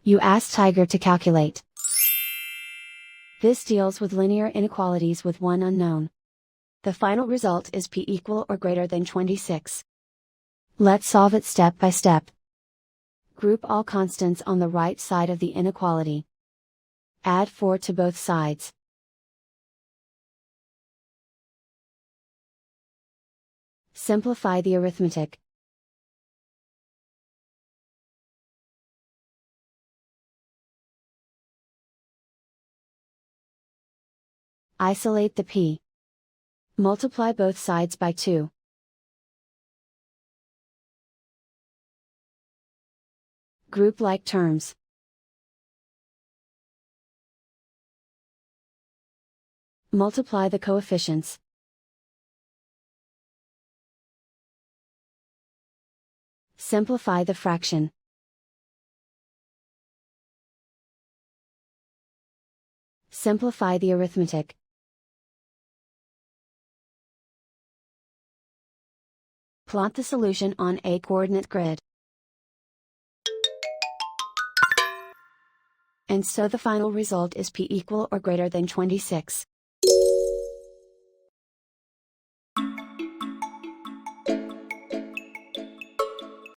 You ask Tiger to calculate. This deals with linear inequalities with one unknown. The final result is p equal or greater than 26. Let's solve it step by step. Group all constants on the right side of the inequality. Add 4 to both sides. Simplify the arithmetic. Isolate the p. Multiply both sides by 2. Group like terms. Multiply the coefficients. Simplify the fraction. Simplify the arithmetic. Plot the solution on a coordinate grid. And so the final result is p equal or greater than 26.